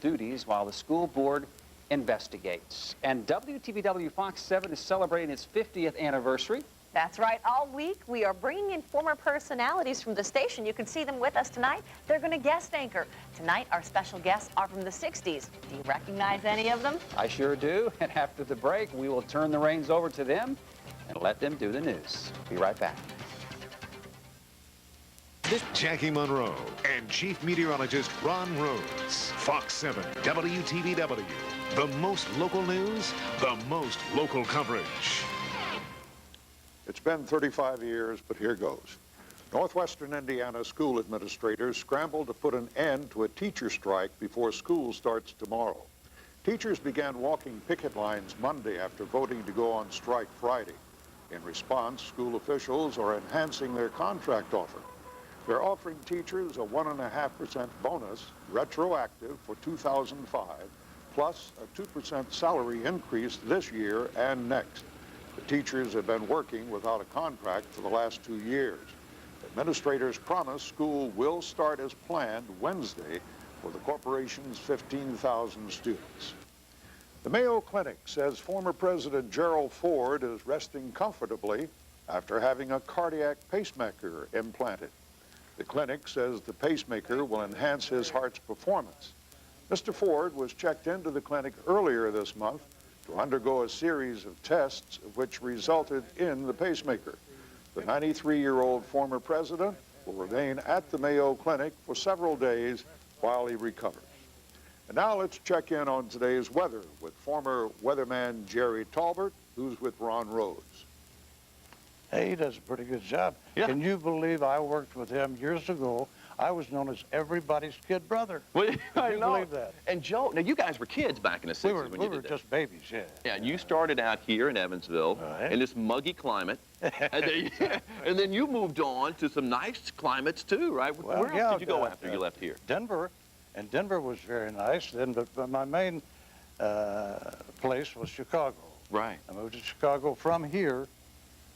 duties while the school board investigates. And WTVW Fox 7 is celebrating its 50th anniversary. That's right. All week, we are bringing in former personalities from the station. You can see them with us tonight. They're going to guest anchor. Tonight, our special guests are from the 60s. Do you recognize any of them? I sure do. And after the break, we will turn the reins over to them and let them do the news. Be right back. Jackie Monroe and Chief Meteorologist Ron Rhodes. Fox 7, WTVW. The most local news, the most local coverage. It's been 35 years, but here goes. Northwestern Indiana school administrators scrambled to put an end to a teacher strike before school starts tomorrow. Teachers began walking picket lines Monday after voting to go on strike Friday. In response, school officials are enhancing their contract offer. They're offering teachers a 1.5% bonus, retroactive for 2005, plus a 2% salary increase this year and next. The teachers have been working without a contract for the last 2 years. Administrators promise school will start as planned Wednesday for the corporation's 15,000 students. The Mayo Clinic says former President Gerald Ford is resting comfortably after having a cardiac pacemaker implanted. The clinic says the pacemaker will enhance his heart's performance. Mr. Ford was checked into the clinic earlier this month to undergo a series of tests which resulted in the pacemaker. The 93-year-old former president will remain at the Mayo Clinic for several days while he recovers. And now let's check in on today's weather with former weatherman Jerry Tolbert, who's with Ron Rhodes. Hey, he does a pretty good job. Yeah. Can you believe I worked with him years ago? I was known as everybody's kid brother. Well, Can you believe that? And Joe, now you guys were kids back in the 60s when you we were did that. just babies, yeah. Yeah, and you started out here in Evansville Right. in this muggy climate, and then you moved on to some nice climates too, right? Well, Where else did you go after you left here? Denver, and Denver was very nice. Then, but my main place was Chicago. Right. I moved to Chicago from here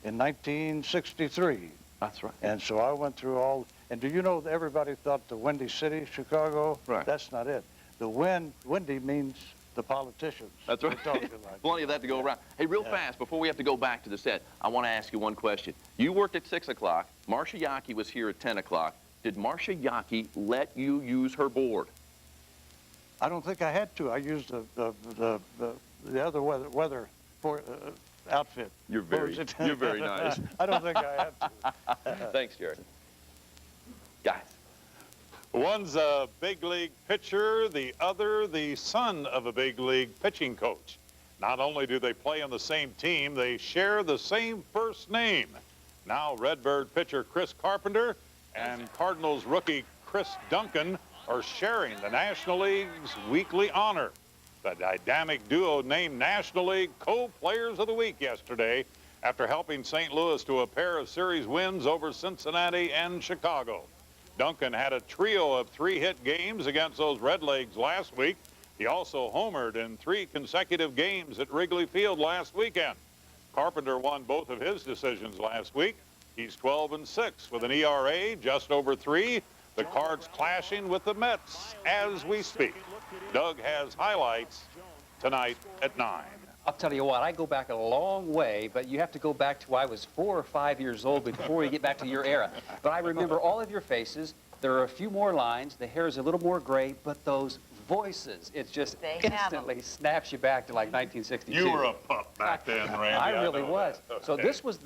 in 1963. That's right. And so I went through all, and do you know that everybody thought the Windy City, Chicago? Right. That's not it. The windy means the politicians. That's right. We're talking like Plenty of that to go around. Hey, real fast, before we have to go back to the set, I want to ask you one question. You worked at 6 o'clock. Marcia Yockey was here at 10 o'clock. Did Marcia Yockey let you use her board? I don't think I had to. I used the other weather for, outfit. You're very nice. I don't think I had to. Thanks, Jerry. Guys. One's a big league pitcher, the other the son of a big league pitching coach. Not only do they play on the same team, they share the same first name. Now Redbird pitcher Chris Carpenter and Cardinals rookie Chris Duncan are sharing the National League's weekly honor. The dynamic duo named National League Co-Players of the Week yesterday after helping St. Louis to a pair of series wins over Cincinnati and Chicago. Duncan had a trio of 3-hit games against those Redlegs last week. He also homered in 3 consecutive games at Wrigley Field last weekend. Carpenter won both of his decisions last week. He's 12-6 with an ERA just over 3. The Cards clashing with the Mets as we speak. Doug has highlights tonight at 9. I'll tell you what, I go back a long way, but you have to go back to I was 4 or 5 years old before you get back to your era. But I remember all of your faces. There are a few more lines. The hair is a little more gray, but those voices, it just instantly snaps you back to like 1962. You were a pup back then, Randy. I really was. That. So Okay. this was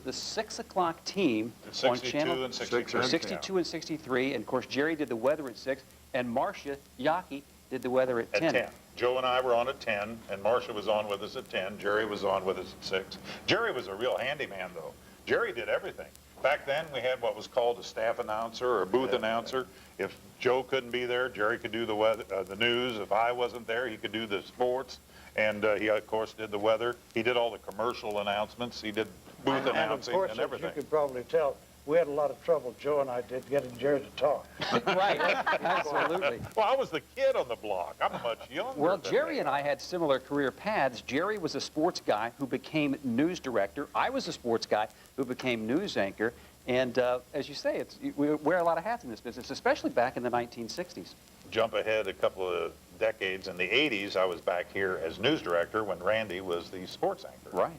the 6 o'clock team on 62 channel and 63. 62 and 63, and of course Jerry did the weather at 6, and Marcia Yockey did the weather at 10. At 10. Joe and I were on at 10, and Marcia was on with us at 10. Jerry was on with us at 6. Jerry was a real handyman, though. Jerry did everything. Back then, we had what was called a staff announcer or a booth announcer. If Joe couldn't be there, Jerry could do the weather, the news. If I wasn't there, he could do the sports. And he, of course, did the weather. He did all the commercial announcements. He did booth announcing and, of course, everything. As you could probably tell, we had a lot of trouble, Joe and I did, getting Jerry to talk. Right, absolutely. Well, I was the kid on the block. I'm much younger. Well, than Jerry they and I had similar career paths. Jerry was a sports guy who became news director. I was a sports guy who became news anchor. And as you say, we wear a lot of hats in this business, especially back in the 1960s. jump ahead a couple of decades. In the 80s, I was back here as news director when Randy was the sports anchor. Right.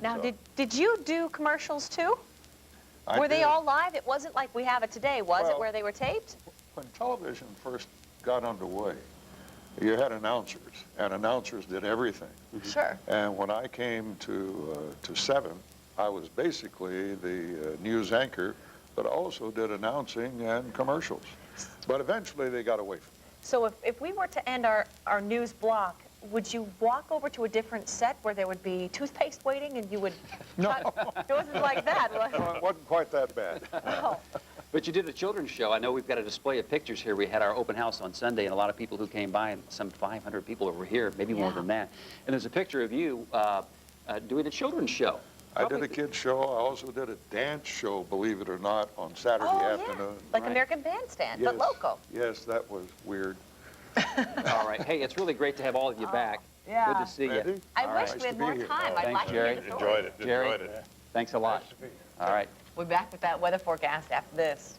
Now, So- did you do commercials too? Were they did. all live? It wasn't like we have it today, was it, Well- where they were taped? When television first got underway, you had announcers, and announcers did everything. Sure. And when I came to 7, I was basically the news anchor, but also did announcing and commercials. But eventually they got away from me. So if we were to end our news block, would you walk over to a different set where there would be toothpaste waiting and you would... No. It wasn't like that, was Well, it? it wasn't quite that bad. Oh. But you did a children's show. I know we've got a display of pictures here. We had our open house on Sunday, and a lot of people who came by, and some 500 people over here, maybe more Yeah. than that. And there's a picture of you doing a children's show. I did a kid's show. I also did a dance show, believe it or not, on Saturday Oh, yeah. afternoon. Like Right. American Bandstand, but local. Yes, that was weird. All right. Hey, it's really great to have all of you back. yeah. Good to see you. Randy? I All wish right. we had Nice to more be here. time. I'd Thanks, like to Jerry. hear the story. Enjoyed it. Jerry. Enjoyed it. Thanks a lot. All right. We'll be back with that weather forecast after this.